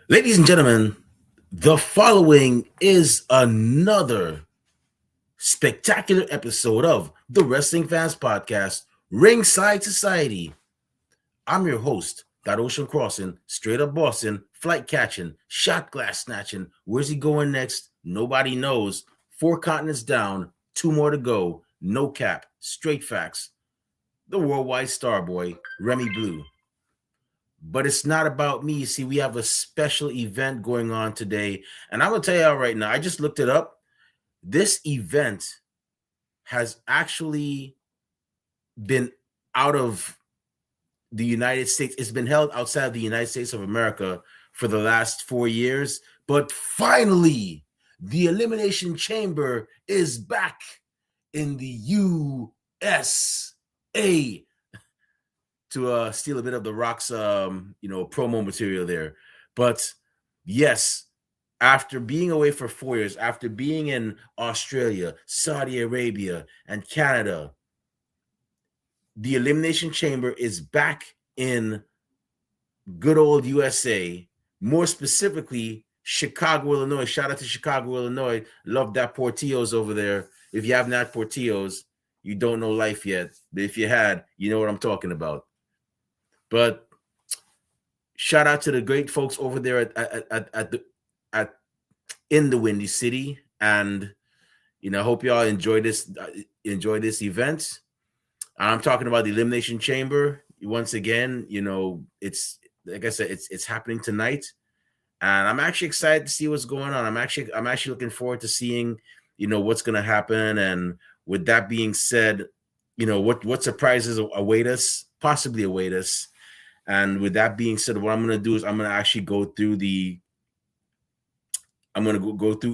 Ladies and gentlemen, the following is another spectacular episode of the Wrestling Fans Podcast, Ringside Society. I'm your host, that Ocean Crossing, straight up Boston, flight catching, shot glass snatching. Where's he going next? Nobody knows. 4 continents down, 2 more to go. No cap, straight facts. The worldwide star boy, Remy Blue. But it's not about me. See, we have a special event going on today. And I'm going to tell you right now, I just looked it up. This event has actually been out of the United States. It's been held outside of the United States of America for the last 4 years. But finally, the Elimination Chamber is back in the USA to steal a bit of the Rock's promo material there. But yes, after being away for 4 years, after being in Australia, Saudi Arabia, and Canada, the Elimination Chamber is back in good old USA, more specifically Chicago, Illinois. Shout out to Chicago, Illinois. Love that Portillo's over there. If you haven't had Portillo's, you don't know life yet. But if you had, you know what I'm talking about. But shout out to the great folks over there at in the Windy City, and hope y'all enjoy this event. I'm talking about the Elimination Chamber. Once again, it's like I said, it's happening tonight, and I'm actually excited to see what's going on. I'm actually looking forward to seeing what's going to happen. And with that being said, what surprises possibly await us. And with that being said, what I'm going to do is I'm going to actually go through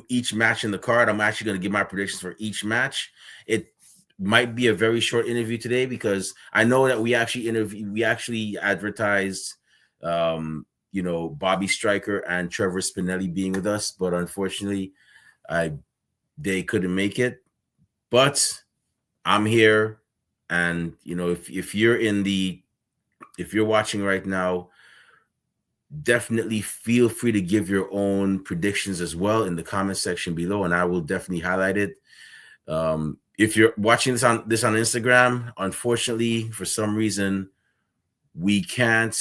each match in the card. I'm actually going to give my predictions for each match. It might be a very short interview today because I know that we actually advertised, Bobby Stryker and Trevor Spinelli being with us, but unfortunately, they couldn't make it. But I'm here, and if you're watching right now, definitely feel free to give your own predictions as well in the comment section below, and I will definitely highlight it. If you're watching this on Instagram, unfortunately, for some reason, we can't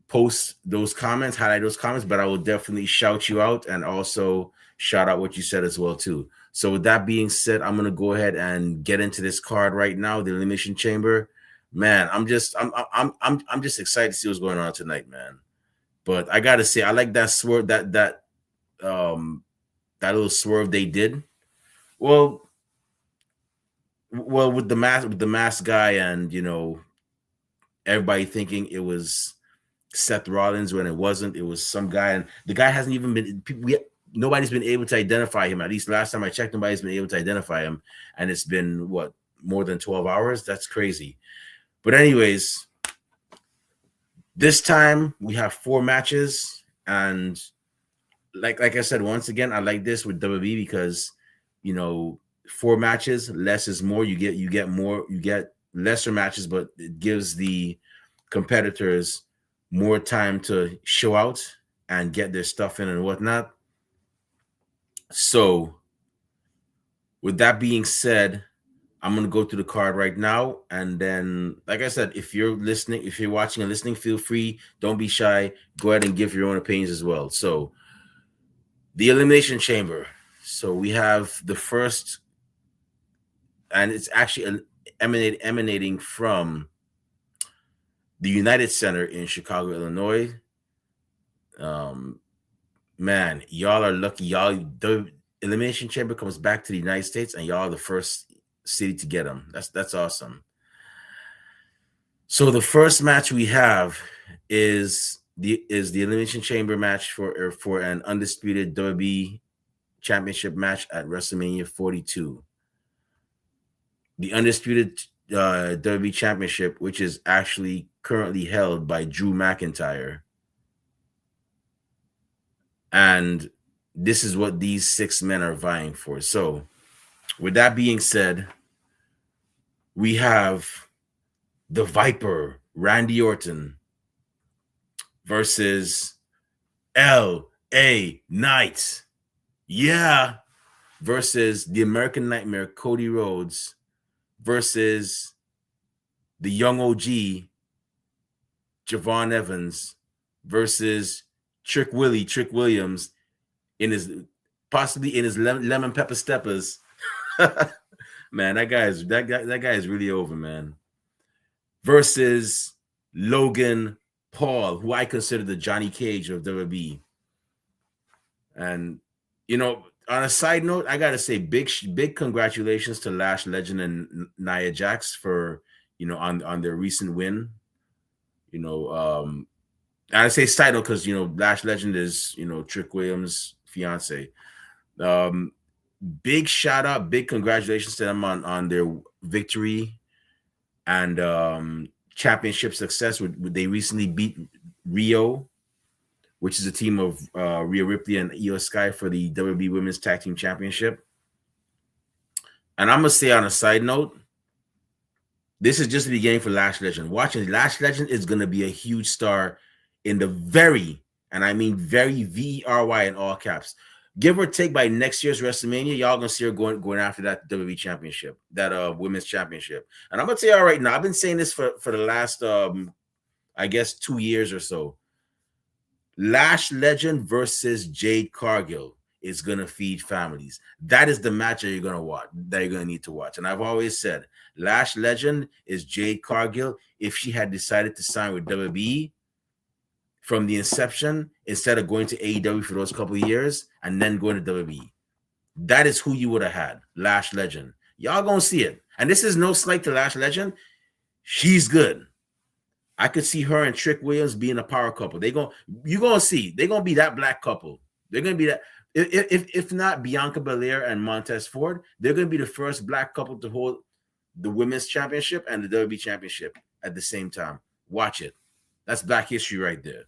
post those comments, highlight those comments, but I will definitely shout you out and also shout out what you said as well too. So with that being said, I'm gonna go ahead and get into this card right now, the Elimination Chamber. Man, I'm just excited to see what's going on tonight, man. But I gotta say, I like that swerve, that little swerve they did. Well, with the mask guy, and everybody thinking it was Seth Rollins when it wasn't. It was some guy, and the guy hasn't even been. Nobody's been able to identify him. At least last time I checked, nobody's been able to identify him, and it's been more than 12 hours. That's crazy. But anyways, this time we have 4 matches, and like I said, once again, I like this with WWE because 4 matches, less is more. You get more, you get lesser matches, but it gives the competitors more time to show out and get their stuff in and whatnot. So with that being said, I'm going to go through the card right now. And then, like I said, if you're watching and listening, feel free. Don't be shy. Go ahead and give your own opinions as well. So the Elimination Chamber. So we have the first, and it's actually emanating from the United Center in Chicago, Illinois. Man, y'all are lucky. The Elimination Chamber comes back to the United States, and y'all are the first city to get them. That's awesome. So the first match we have is the Elimination Chamber match for an undisputed WWE Championship match at WrestleMania 42. The undisputed WWE Championship, which is actually currently held by Drew McIntyre. And this is what these 6 men are vying for. So with that being said, we have the Viper, Randy Orton, versus L.A. Knight. Yeah. Versus the American Nightmare, Cody Rhodes, versus the young OG, Javon Evans, versus Trick Williams, in his possibly in his lemon pepper steppers. Man, that guy is really over, man. Versus Logan Paul, who I consider the Johnny Cage of WWE. And on a side note, I gotta say big congratulations to Lash Legend and Nia Jax for on their recent win. I say side note because Lash Legend is Trick Williams' fiance. Big shout out, big congratulations to them on their victory and championship success. They recently beat Rio, which is a team of Rhea Ripley and Io Sky for the WWE Women's Tag Team Championship. And I'm gonna say on a side note, this is just the beginning for Lash Legend. Watching Lash Legend is gonna be a huge star in the very, and I mean very, VERY in all caps. Give or take by next year's WrestleMania, y'all gonna see her going after that WWE Championship, that Women's Championship. And I'm gonna tell y'all right now, I've been saying this for the last I guess 2 years or so. Lash Legend versus Jade Cargill is gonna feed families. That is the match that you're gonna need to watch. And I've always said Lash Legend is Jade Cargill if she had decided to sign with WWE from the inception instead of going to AEW for those couple of years and then going to WWE. That is who you would have had, Lash Legend. Y'all gonna see it. And this is no slight to Lash Legend. She's good. I could see her and Trick Williams being a power couple. You're gonna see they're gonna be that black couple. They're gonna be that. If not Bianca Belair and Montez Ford, they're gonna be the first black couple to hold the Women's Championship and the WWE Championship at the same time. Watch it. That's black history right there.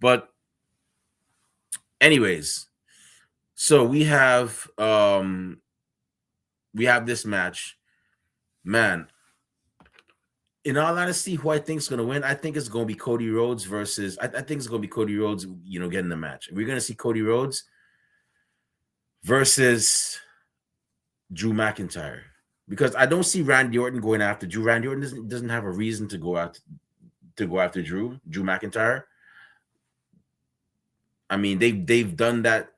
But anyways, so we have this match, man. In all honesty, who I think is going to win, I think it's going to be Cody Rhodes versus. I think it's going to be Cody Rhodes, getting the match. We're going to see Cody Rhodes versus Drew McIntyre because I don't see Randy Orton going after Drew. Randy Orton doesn't have a reason to go after Drew McIntyre. I mean, they've done that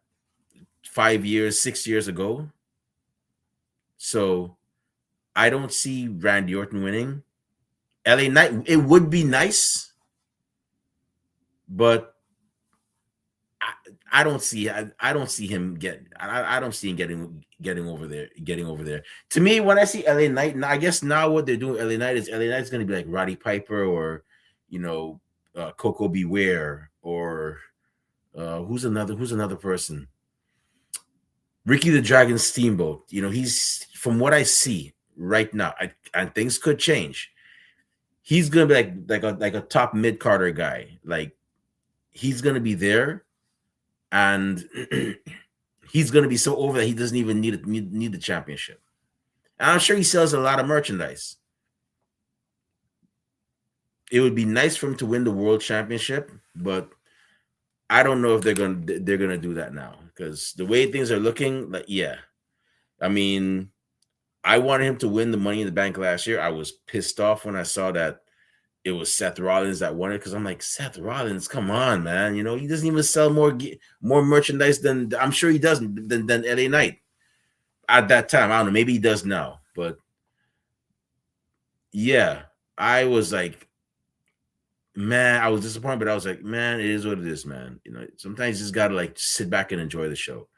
5 years, 6 years ago. So I don't see Randy Orton winning. LA Knight, it would be nice, but I don't see him I don't see him getting over there. To me, when I see LA Knight, I guess now what they're doing, LA Knight's going to be like Roddy Piper or Coco Beware or who's another person? Ricky the Dragon Steamboat. He's, from what I see right now, and things could change. He's gonna be like a top mid Carter guy. Like he's gonna be there, and he's gonna be so over that he doesn't even need the championship. And I'm sure he sells a lot of merchandise. It would be nice for him to win the world championship, but I don't know if they're gonna do that now because the way things are looking, like I mean. I wanted him to win the Money in the Bank last year. I was pissed off when I saw that it was Seth Rollins that won it because I'm like, Seth Rollins, come on, man. He doesn't even sell more merchandise than I'm sure he doesn't than LA Knight at that time. I don't know. Maybe he does now, but yeah, I was like, man, I was disappointed, but I was like, man, it is what it is, man. Sometimes you just gotta like sit back and enjoy the show.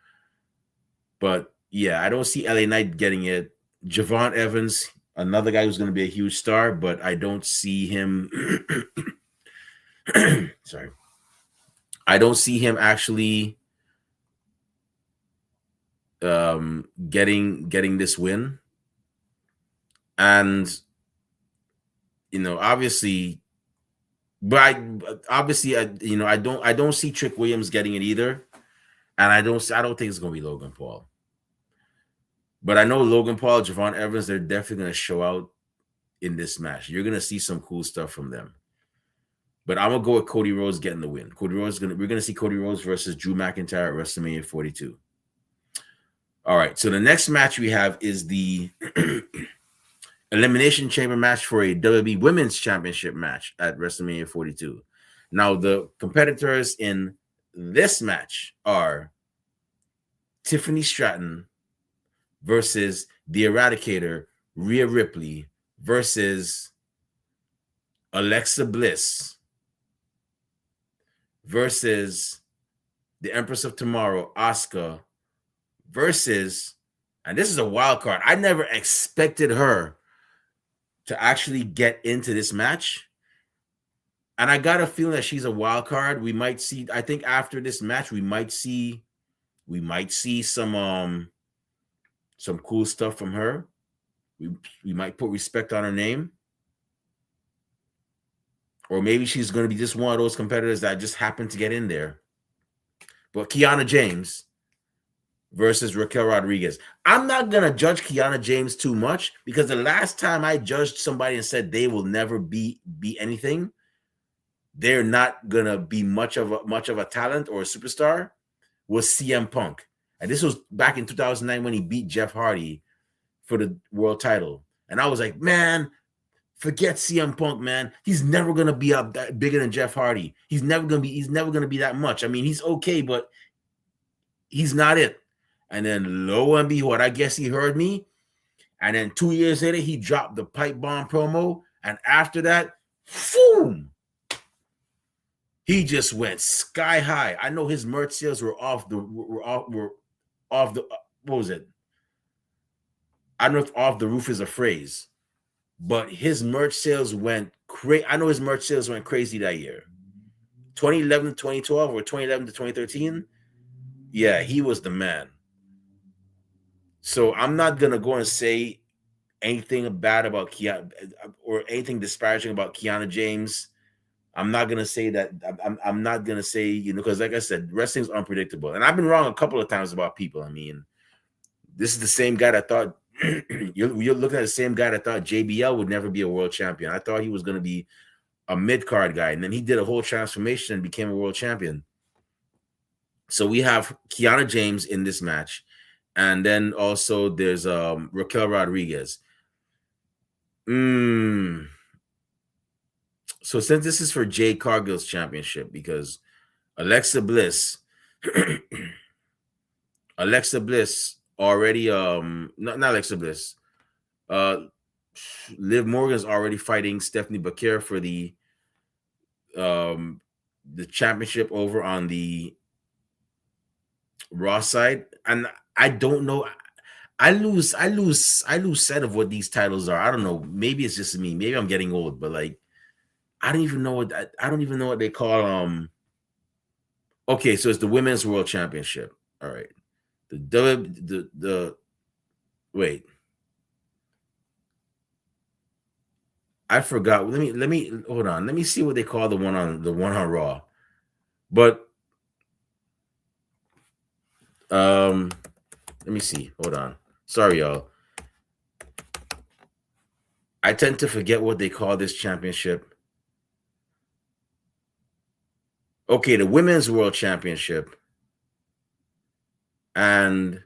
But yeah, I don't see LA Knight getting it. Javon Evans, another guy who's going to be a huge star, but I don't see him. Sorry. I don't see him actually getting this win. And, obviously, but I don't see Trick Williams getting it either. And I don't think it's going to be Logan Paul. But I know Logan Paul, Javon Evans, they're definitely going to show out in this match. You're going to see some cool stuff from them. But I'm gonna go with Cody Rhodes getting the win. We're gonna see Cody Rhodes versus Drew McIntyre at WrestleMania 42. All right, so the next match we have is the Elimination Chamber match for a WWE Women's Championship match at WrestleMania 42. Now, the competitors in this match are Tiffany Stratton versus the Eradicator, Rhea Ripley, versus Alexa Bliss versus the Empress of Tomorrow, Asuka, versus, and this is a wild card. I never expected her to actually get into this match. And I got a feeling that she's a wild card. We might see, I think after this match, we might see some cool stuff from her. We might put respect on her name. Or maybe she's going to be just one of those competitors that just happened to get in there. But Kiana James versus Raquel Rodriguez. I'm not going to judge Kiana James too much because the last time I judged somebody and said they will never be anything, they're not going to be much of a talent or a superstar, was CM Punk. And this was back in 2009 when he beat Jeff Hardy for the world title. And I was like, man, forget CM Punk, man. He's never going to be up that bigger than Jeff Hardy. He's never going to be that much. I mean, he's okay, but he's not it. And then lo and behold, I guess he heard me. And then 2 years later, he dropped the pipe bomb promo. And after that, boom, he just went sky high. I know his merch sales were off the what was it? I don't know if off the roof is a phrase, but his merch sales went crazy. I know his merch sales went crazy that year. 2011 to 2012 or 2011 to 2013. Yeah, he was the man. So I'm not gonna go and say anything bad about Kiana or anything disparaging about Kiana James. I'm not gonna say that. I'm not gonna say, because like I said, wrestling's unpredictable, and I've been wrong a couple of times about people. I mean, this is the same guy that thought you're looking at the same guy that thought JBL would never be a world champion. I thought he was gonna be a mid card guy, and then he did a whole transformation and became a world champion. So we have Kiana James in this match. And then also there's Raquel Rodriguez. So since this is for Jade Cargill's championship, because Alexa Bliss already not Alexa Bliss. Liv Morgan's already fighting Stephanie Bakir for the championship over on the Raw side. And I don't know. I lose sight of what these titles are. I don't know. Maybe it's just me. Maybe I'm getting old, but like I don't even know what they call okay, so it's the Women's World Championship. All right. Wait. I forgot. Let me hold on. Let me see what they call the one on Raw. But let me see. Hold on. Sorry, y'all. I tend to forget what they call this championship. Okay, the Women's World Championship. And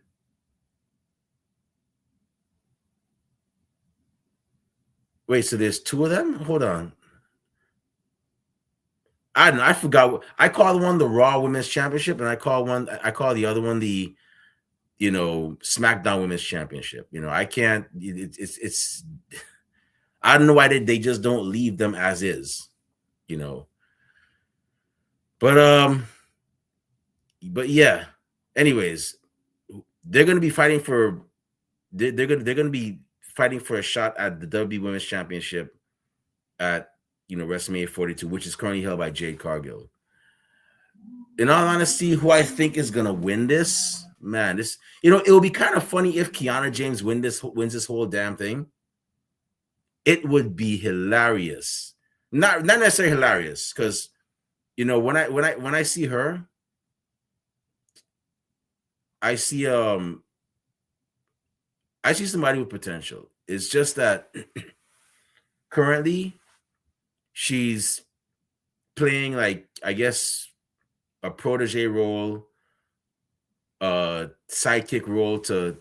wait, so there's two of them? Hold on. I don't know. I forgot. I call one the Raw Women's Championship, and I call the other one the SmackDown Women's Championship. I can't. It's. I don't know why they just don't leave them as is. But yeah. Anyways, they're gonna be fighting for. They're gonna be fighting for a shot at the WWE Women's Championship at WrestleMania 42, which is currently held by Jade Cargill. In all honesty, who I think is gonna win this, man, this it will be kind of funny if Kiana James wins this whole damn thing. It would be hilarious. Not necessarily hilarious, because when I see her, I see somebody with potential. It's just that currently she's playing like, I guess, a protege role, a sidekick role to,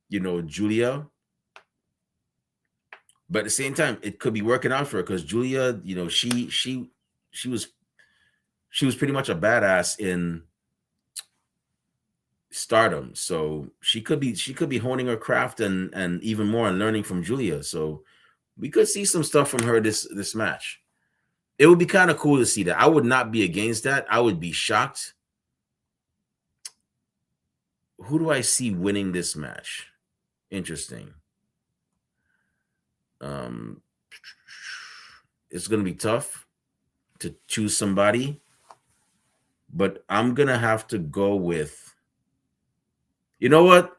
Julia. But at the same time, it could be working out for her because Julia, she was pretty much a badass in Stardom. So she could be honing her craft and even more and learning from Julia. So we could see some stuff from her this match. It would be kind of cool to see that. I would not be against that. I would be shocked. Who do I see winning this match? Interesting. It's going to be tough to choose somebody, but I'm going to have to go with, you know what?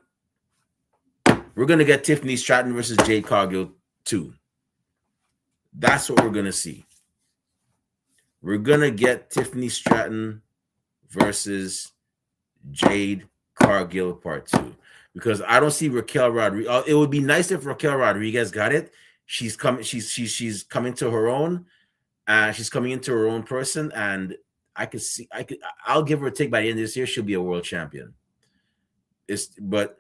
We're going to get Tiffany Stratton versus Jade Cargill 2. That's what we're going to see. We're going to get Tiffany Stratton versus Jade Cargill Part 2. Because I don't see Raquel Rodriguez. It would be nice if Raquel Rodriguez got it. She's coming to her own. She's coming into her own person, and I'll give her a take by the end of this year. She'll be a world champion. But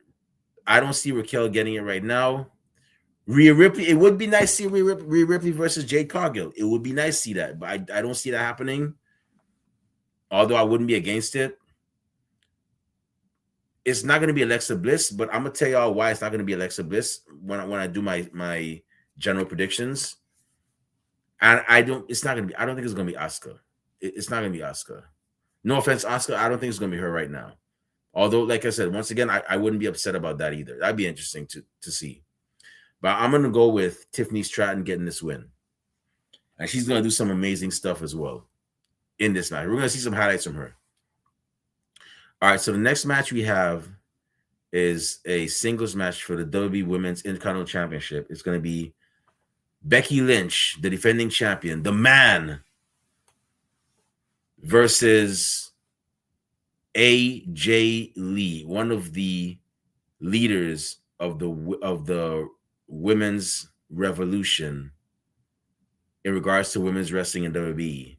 I don't see Raquel getting it right now. Rhea Ripley, it would be nice to see Rhea Ripley versus Jade Cargill. It would be nice to see that, but I don't see that happening. Although I wouldn't be against it. It's not going to be Alexa Bliss, but I'm going to tell y'all why it's not going to be Alexa Bliss when I do my general predictions. And I don't think it's going to be Asuka. It's not going to be Asuka. No offense, Asuka. I don't think it's going to be her right now. Although, like I said, once again, I wouldn't be upset about that either. That'd be interesting to see. But I'm going to go with Tiffany Stratton getting this win. And she's going to do some amazing stuff as well in this match. We're going to see some highlights from her. All right, so the next match we have is a singles match for the WWE Women's Intercontinental Championship. It's going to be Becky Lynch, the defending champion, the man, versus AJ Lee, one of the leaders of the women's revolution in regards to women's wrestling in WWE.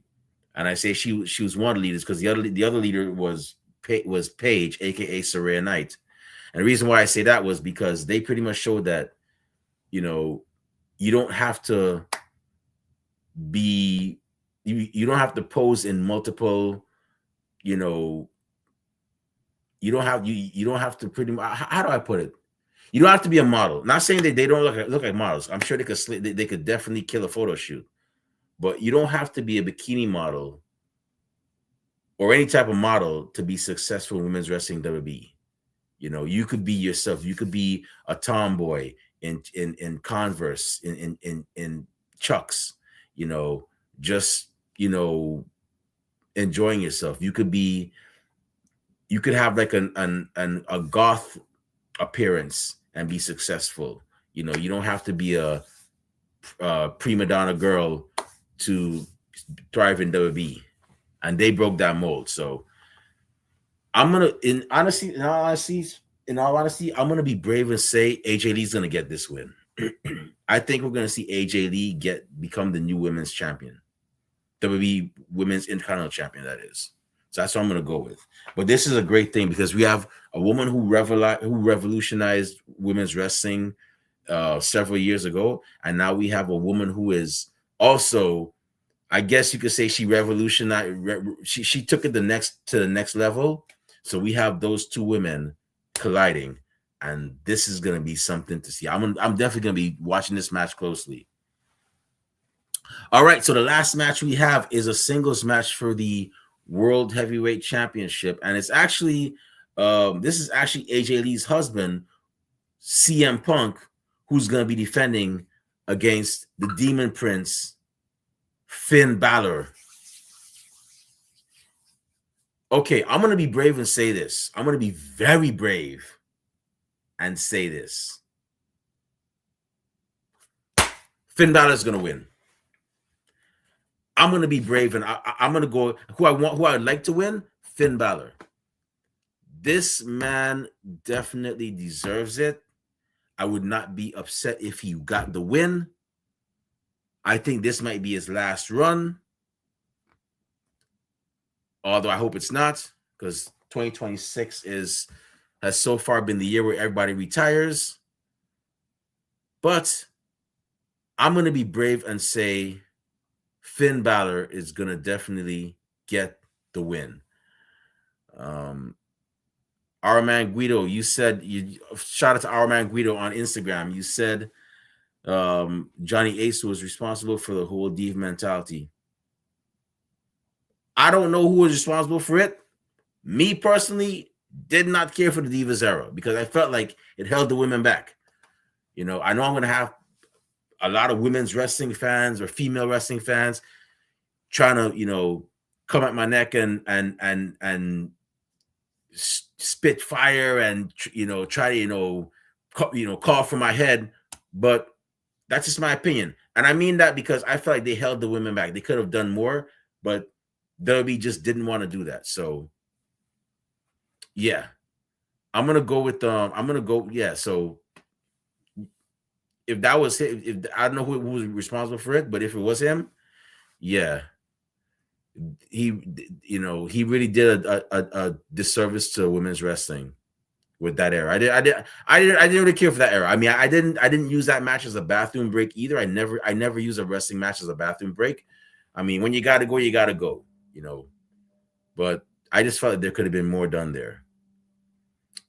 And I say she was one of the leaders because the other leader was Paige, aka Saraya Knight. And the reason why I say that was because they pretty much showed that, you don't have to be, you don't have to pose in multiple, you don't have to pretty much, how do I put it? You don't have to be a model. Not saying that they don't look like models. I'm sure they could definitely kill a photo shoot, but you don't have to be a bikini model or any type of model to be successful in women's wrestling WWE. You could be yourself. You could be a tomboy in Converse, in Chucks, just, enjoying yourself. You could have like a goth appearance and be successful. You don't have to be a prima donna girl to thrive in WWE. And they broke that mold. So I'm gonna, in all honesty, I'm gonna be brave and say AJ Lee's gonna get this win. I think we're gonna see AJ Lee become the new women's champion, WWE Women's Intercontinental Champion. That is. So that's what I'm gonna go with. But this is a great thing because we have a woman who revolutionized women's wrestling several years ago, and now we have a woman who is also, I guess you could say, she revolutionized. She took it to the next level. So we have those two women colliding, and this is going to be something to see. I'm definitely going to be watching this match closely. All right, so the last match we have is a singles match for the World Heavyweight Championship, and it's actually this is actually AJ Lee's husband, CM Punk, who's going to be defending against the Demon Prince, Finn Balor. Okay, I'm going to be brave and say this. I'm going to be very brave and say this. Finn Balor is going to win. I'm going to be brave and I'm going to go who I'd like to win, Finn Balor. This man definitely deserves it. I would not be upset if he got the win. I think this might be his last run. Although I hope it's not, because 2026 has so far been the year where everybody retires. But I'm going to be brave and say Finn Balor is going to definitely get the win. Our man Guido, you said, you shout out to our man Guido on Instagram. You said Johnny Ace was responsible for the whole diva mentality. I don't know who was responsible for it. Me personally did not care for the Divas era because I felt like it held the women back. You know, I know I'm going to have a lot of women's wrestling fans or female wrestling fans trying to, you know, come at my neck and spit fire and, you know, try to, call for my head. But that's just my opinion. And I mean that because I feel like they held the women back. They could have done more, but WWE just didn't want to do that. So yeah, I'm gonna go with So if that was him, if I don't know who was responsible for it, but if it was him, yeah, he really did a disservice to women's wrestling with that era. I didn't really care for that era. I mean, I didn't use that match as a bathroom break either. I never use a wrestling match as a bathroom break. I mean, when you gotta go, you gotta go, you know. But I just felt like there could have been more done there.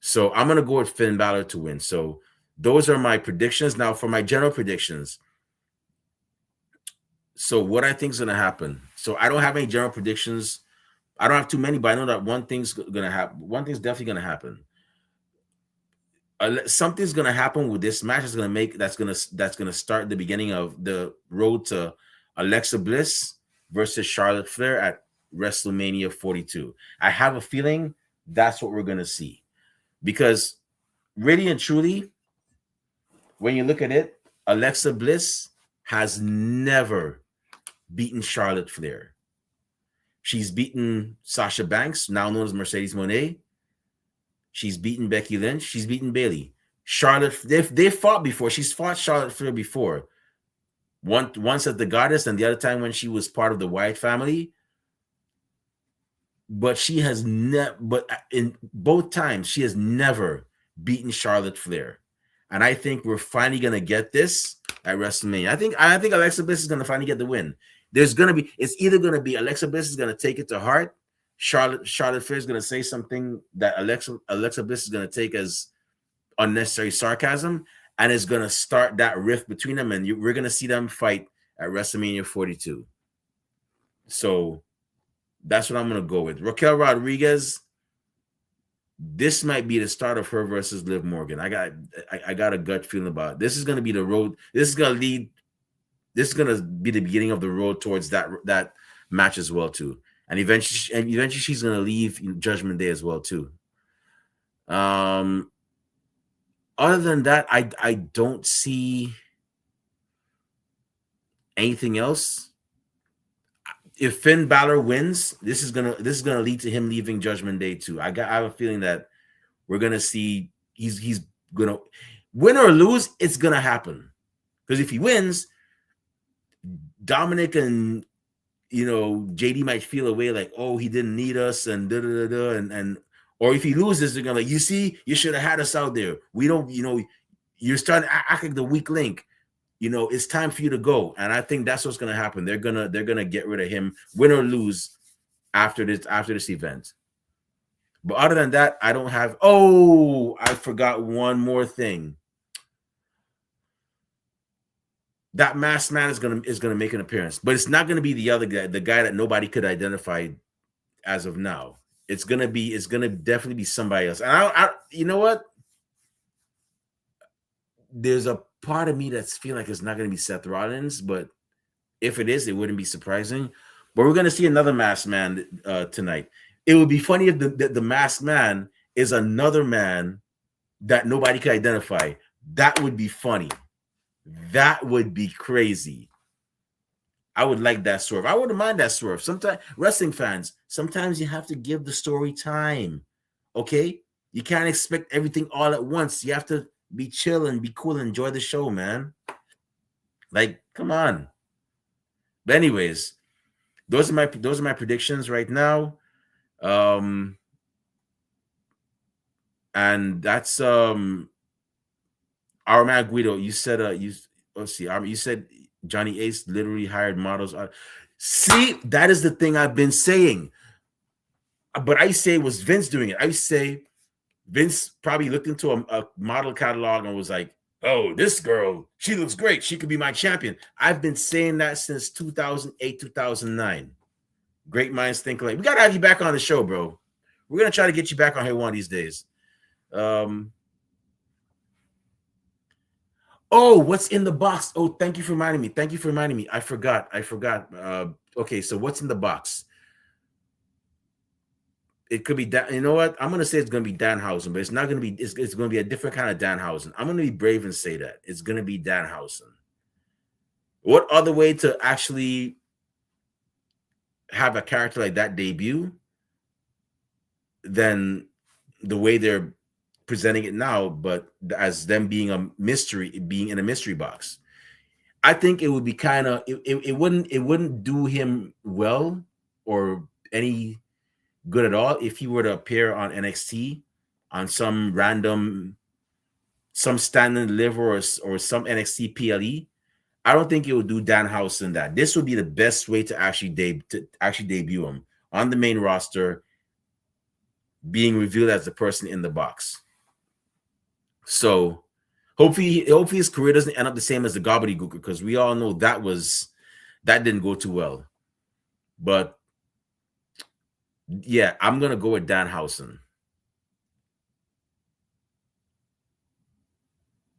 So I'm gonna go with Finn Balor to win. So those are my predictions. Now for my general predictions. So what I think is gonna happen. So I don't have any general predictions. I don't have too many, but I know that one thing's gonna happen. One thing's definitely gonna happen. Something's gonna happen with this match. That's gonna start the beginning of the road to Alexa Bliss versus Charlotte Flair at WrestleMania 42. I have a feeling that's what we're gonna see. Because really and truly, when you look at it, Alexa Bliss has never beaten Charlotte Flair. She's beaten Sasha Banks, now known as Mercedes Moné. She's beaten Becky Lynch. She's beaten Bayley. Charlotte, they fought before. She's fought Charlotte Flair before. Once as the Goddess, and the other time when she was part of the Wyatt family. But she has never. But in both times, she has never beaten Charlotte Flair, and I think we're finally gonna get this at WrestleMania. I think Alexa Bliss is gonna finally get the win. It's either gonna be Alexa Bliss is gonna take it to heart. Charlotte Flair is gonna say something that Alexa Bliss is gonna take as unnecessary sarcasm, and it's gonna start that rift between them, and we're gonna see them fight at WrestleMania 42. So that's what I'm going to go with. Raquel Rodriguez, this might be the start of her versus Liv Morgan. I got a gut feeling about it. This is going to be the road. This is going to be the beginning of the road towards that match as well too. And eventually she's going to leave Judgment Day as well too. Other than that, I don't see anything else. If Finn Balor wins, this is gonna lead to him leaving Judgment Day too. I have a feeling that we're gonna see he's gonna win or lose. It's gonna happen because if he wins, Dominic and JD might feel a way like, oh, he didn't need us and and or if he loses, they're gonna you see, you should have had us out there. We don't, you're starting to act like the weak link. It's time for you to go. And I think that's what's going to happen. They're going to get rid of him, win or lose, after this event. But other than that, I don't have. Oh, I forgot one more thing. That masked man is going to make an appearance, but it's not going to be the other guy, the guy that nobody could identify as of now. It's going to definitely be somebody else. And I you know what? There's a part of me that's feeling like it's not going to be Seth Rollins, but if it is, it wouldn't be surprising. But we're going to see another masked man tonight. It would be funny if the masked man is another man that nobody could identify. That would be funny. That would be crazy. I would like that swerve. I wouldn't mind that swerve. Sometimes, wrestling fans, sometimes you have to give the story time. Okay? You can't expect everything all at once. You have to be chill and be cool and enjoy the show, man. Like, come on. But anyways, those are my predictions right now. Um, and that's our man Guido. You said let's see, you said Johnny Ace literally hired models. See, that is the thing I've been saying. But I say it was Vince doing it. I say Vince probably looked into a model catalog and was like, "Oh, this girl, she looks great. She could be my champion." I've been saying that since 2008, 2009. Great minds think alike. We gotta have you back on the show, bro. We're gonna try to get you back on here one of these days. Oh, what's in the box? Oh, thank you for reminding me. Thank you for reminding me. I forgot. Okay, so what's in the box? It could be Dan. You know what? I'm gonna say it's gonna be Danhausen, but it's not gonna be. It's gonna be a different kind of Danhausen. I'm gonna be brave and say that it's gonna be Danhausen. What other way to actually have a character like that debut than the way they're presenting it now, but as them being a mystery, being in a mystery box? I think it would be kind of it wouldn't do him well or any good at all if he were to appear on NXT on some standing deliver or some NXT PLE. I don't think it would do Danhausen that. This would be the best way to actually debut him on the main roster, being revealed as the person in the box. So hopefully his career doesn't end up the same as the gobbledygooker, because we all know that didn't go too well. But yeah, I'm gonna go with Danhausen.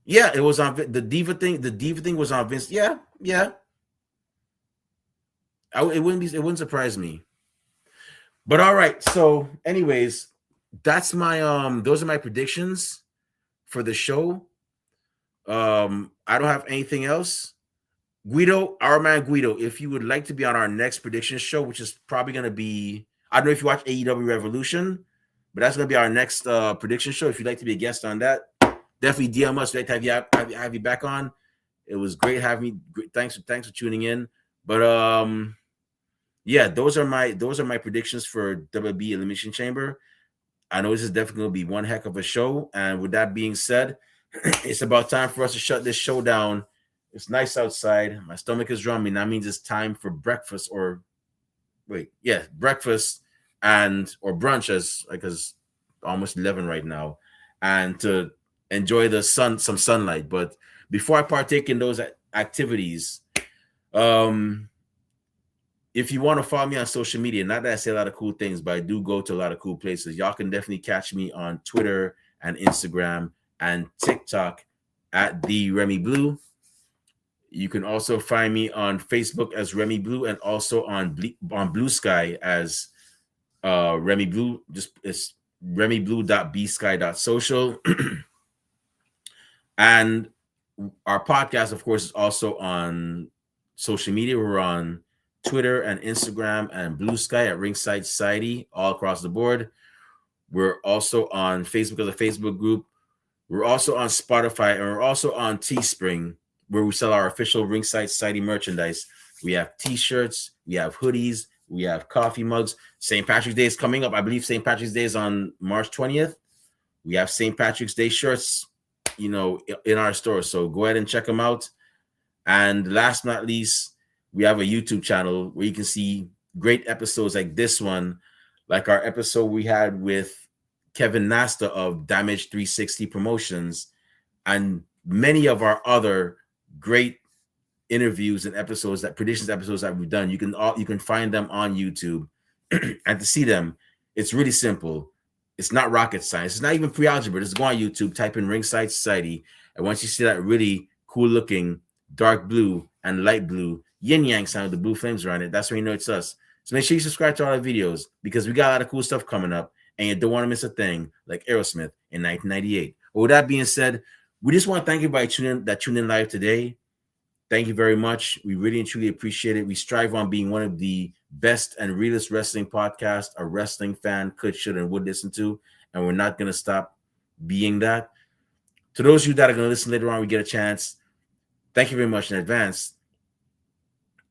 Yeah, it was on the diva thing. The diva thing was on Vince. Yeah, yeah. It wouldn't surprise me. But all right. So, anyways, that's my those are my predictions for the show. I don't have anything else. Guido, our man Guido, if you would like to be on our next prediction show, which is probably going to be, I don't know if you watch AEW Revolution, but that's going to be our next prediction show. If you'd like to be a guest on that, definitely DM us. We'd like to have you back on. It was great having you. Thanks for tuning in. But yeah, those are my predictions for WWE Elimination Chamber. I know this is definitely going to be one heck of a show. And with that being said, it's about time for us to shut this show down. It's nice outside. My stomach is drumming. That means it's time for breakfast breakfast or brunch, as almost 11 right now, and to enjoy some sunlight. But before I partake in those activities, if you want to follow me on social media, not that I say a lot of cool things, but I do go to a lot of cool places. Y'all can definitely catch me on Twitter and Instagram and TikTok at the Remy Blue. You can also find me on Facebook as Remy Blue, and also on Blue Sky as Remy Blue. Just it's remyblue.bsky.social. And our podcast, of course, is also on social media. We're on Twitter and Instagram and Blue Sky at Ringside Society, all across the board. We're also on Facebook as a Facebook group. We're also on Spotify, and we're also on Teespring, where we sell our official Ringside Society merchandise. We have t-shirts, we have hoodies, we have coffee mugs. St. Patrick's Day is coming up. I believe St. Patrick's Day is on March 20th. We have St. Patrick's Day shirts, in our store. So go ahead and check them out. And last but not least, we have a YouTube channel where you can see great episodes like this one, like our episode we had with Kevin Nasta of Damage 360 Promotions, and many of our other great interviews and predictions episodes that we've done. You can find them on YouTube. And to see them, it's really simple. It's not rocket science. It's not even pre-algebra. Just go on YouTube, type in Ringside Society, and once you see that really cool looking dark blue and light blue yin yang sign with the blue flames around it, that's when you know it's us. So make sure you subscribe to all our videos, because we got a lot of cool stuff coming up, and you don't want to miss a thing like Aerosmith in 1998. But with that being said, we just want to thank everybody tuned in live today. Thank you very much. We really and truly appreciate it. We strive on being one of the best and realest wrestling podcasts a wrestling fan could, should, and would listen to, and we're not going to stop being that. To those of you that are going to listen later on, we get a chance. Thank you very much in advance.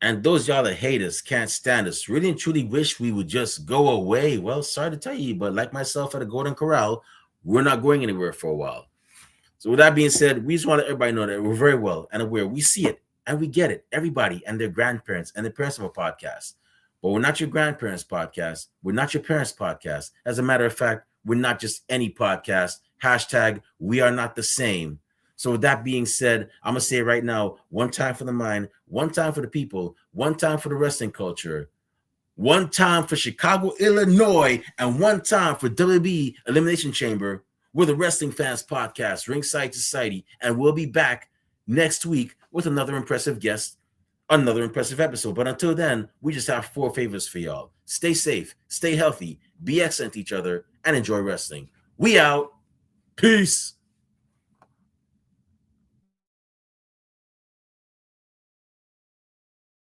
And those y'all that hate us, can't stand us, really and truly wish we would just go away. Well, sorry to tell you, but like myself at a Golden Corral, we're not going anywhere for a while. So with that being said, we just want to let everybody know that we're very well and aware. We see it and we get it. Everybody and their grandparents and the parents of a podcast. But we're not your grandparents' podcast. We're not your parents' podcast. As a matter of fact, we're not just any podcast. Hashtag we are not the same. So with that being said, I'm going to say right now, one time for the mind, one time for the people, one time for the wrestling culture, one time for Chicago, Illinois, and one time for WWE Elimination Chamber. We're the Wrestling Fans Podcast, Ringside Society, and we'll be back next week with another impressive guest, another impressive episode. But until then, we just have 4 favors for y'all. Stay safe, stay healthy, be excellent to each other, and enjoy wrestling. We out. Peace.